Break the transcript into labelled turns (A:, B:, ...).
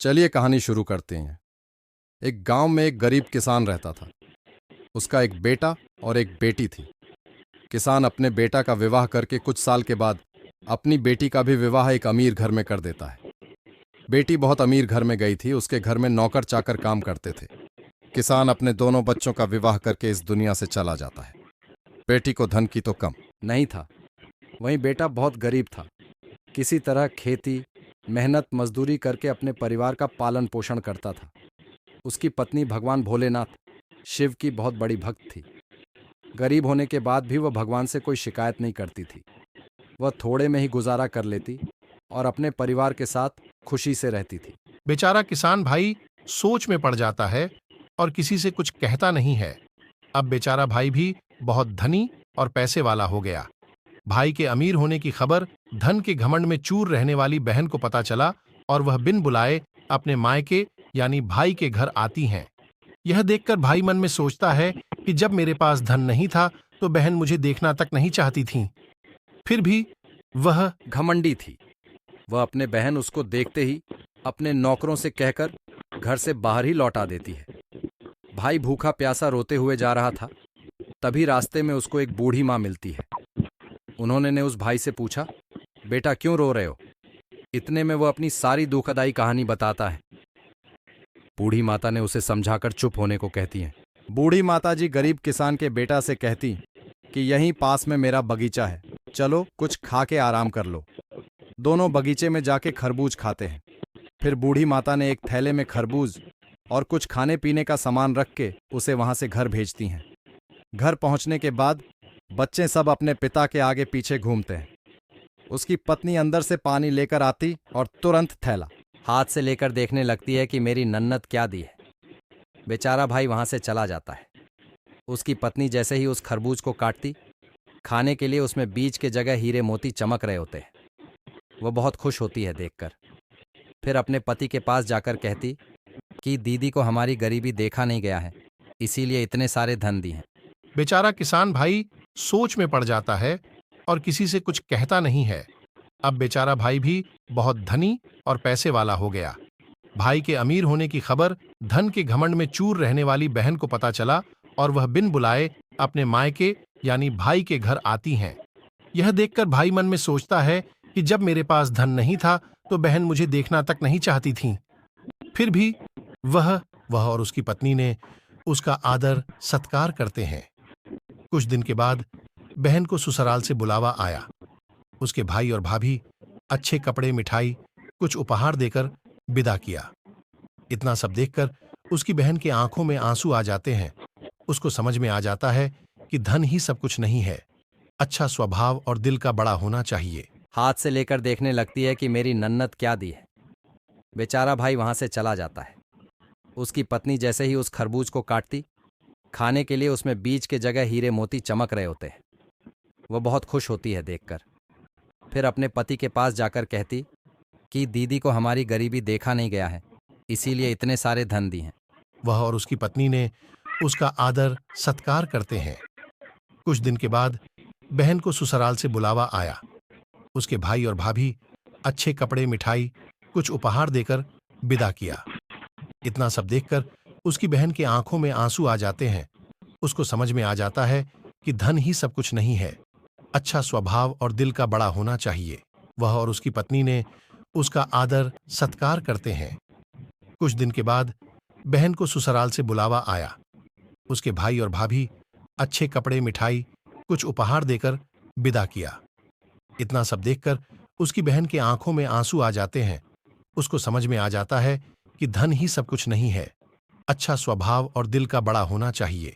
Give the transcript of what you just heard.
A: चलिए कहानी शुरू करते हैं। एक गांव में एक गरीब किसान रहता था। उसका एक बेटा और एक बेटी थी। किसान अपने बेटा का विवाह करके कुछ साल के बाद अपनी बेटी का भी विवाह एक अमीर घर में कर देता है। बेटी बहुत अमीर घर में गई थी। उसके घर में नौकर चाकर काम करते थे। किसान अपने दोनों बच्चों का विवाह करके इस दुनिया से चला जाता है। बेटी को धन की तो कम नहीं था, वहीं बेटा बहुत गरीब था। किसी तरह खेती मेहनत मजदूरी करके अपने परिवार का पालन पोषण करता था। उसकी पत्नी भगवान भोलेनाथ शिव की बहुत बड़ी भक्त थी। गरीब होने के बाद भी वह भगवान से कोई शिकायत नहीं करती थी। वह थोड़े में ही गुजारा कर लेती और अपने परिवार के साथ खुशी से रहती थी।
B: बेचारा किसान भाई सोच में पड़ जाता है और किसी से कुछ कहता नहीं है। अब बेचारा भाई भी बहुत धनी और पैसे वाला हो गया। भाई के अमीर होने की खबर धन के घमंड में चूर रहने वाली बहन को पता चला और वह बिन बुलाए अपने मायके यानी भाई के घर आती हैं। यह देखकर भाई मन में सोचता है कि जब मेरे पास धन नहीं था तो बहन मुझे देखना तक नहीं चाहती थी। फिर भी वह
A: घमंडी थी। वह अपने बहन उसको देखते ही अपने नौकरों से कहकर घर से बाहर ही लौटा देती है। भाई भूखा प्यासा रोते हुए जा रहा था। तभी रास्ते में उसको एक बूढ़ी माँ मिलती है। उन्होंने ने उस भाई से पूछा, बेटा क्यों रो रहे हो? इतने में वो अपनी सारी दुखदाई कहानी बताता है। बूढ़ी माता ने उसे समझाकर चुप होने को कहती हैं। बूढ़ी माता जी गरीब किसान के बेटा से कहती कि यहीं पास में मेरा बगीचा है, चलो कुछ खा के आराम कर लो। दोनों बगीचे में जाके खरबूज खाते हैं। फिर बूढ़ी माता ने एक थैले में खरबूज और कुछ खाने पीने का सामान रख के उसे वहां से घर भेजती हैं। घर पहुंचने के बाद बच्चे सब अपने पिता के आगे पीछे घूमते हैं। उसकी पत्नी अंदर से पानी लेकर आती और तुरंत थैला हाथ से लेकर देखने लगती है कि मेरी नन्नत क्या दी है। बेचारा भाई वहां से चला जाता है। उसकी पत्नी जैसे ही उस खरबूज को काटती, खाने के लिए उसमें बीज के जगह हीरे मोती चमक रहे होते हैं। वह बहुत खुश होती है देखकर। फिर अपने पति के पास जाकर कहती कि दीदी को हमारी गरीबी देखा नहीं गया है, इसीलिए इतने सारे धन दिए हैं।
B: बेचारा किसान भाई सोच में पड़ जाता है और किसी से कुछ कहता नहीं है। अब बेचारा भाई भी बहुत धनी और पैसे वाला हो गया। भाई के अमीर होने की खबर धन के घमंड में चूर रहने वाली बहन को पता चला और वह बिन बुलाए अपने मायके यानी भाई के घर आती हैं। यह देखकर भाई मन में सोचता है कि जब मेरे पास धन नहीं था तो बहन मुझे देखना तक नहीं चाहती थी। फिर भी वह और उसकी पत्नी ने उसका आदर सत्कार करते हैं। कुछ दिन के बाद बहन को ससुराल से बुलावा आया। उसके भाई और भाभी अच्छे कपड़े मिठाई कुछ उपहार देकर विदा किया। इतना सब देखकर उसकी बहन की आंखों में आंसू आ जाते हैं। उसको समझ में आ जाता है कि धन ही सब कुछ नहीं है, अच्छा स्वभाव और दिल का बड़ा होना चाहिए।
A: हाथ से लेकर देखने लगती है कि मेरी नन्नत क्या दी है। बेचारा भाई वहां से चला जाता है। उसकी पत्नी जैसे ही उस खरबूज को काटती, खाने के लिए उसमें बीज के जगह हीरे मोती चमक रहे होते हैं। वह बहुत खुश होती है देखकर। फिर अपने पति के पास जाकर कहती कि दीदी को हमारी गरीबी देखा नहीं गया है, इसीलिए इतने सारे धन दिए हैं।
B: वह और उसकी पत्नी ने उसका आदर सत्कार करते हैं। कुछ दिन के बाद बहन को ससुराल से बुलावा आया। उसके भाई और भाभी अच्छे कपड़े मिठाई कुछ उपहार देकर विदा किया। इतना सब देखकर उसकी बहन की आंखों में आंसू आ जाते हैं। उसको समझ में आ जाता है कि धन ही सब कुछ नहीं है, अच्छा स्वभाव और दिल का बड़ा होना चाहिए। वह और उसकी पत्नी ने उसका आदर सत्कार करते हैं। कुछ दिन के बाद बहन को ससुराल से बुलावा आया। उसके भाई और भाभी अच्छे कपड़े मिठाई कुछ उपहार देकर विदा किया। इतना सब देखकर उसकी बहन की आंखों में आंसू आ जाते हैं। उसको समझ में आ जाता है कि धन ही सब कुछ नहीं है, अच्छा स्वभाव और दिल का बड़ा होना चाहिए।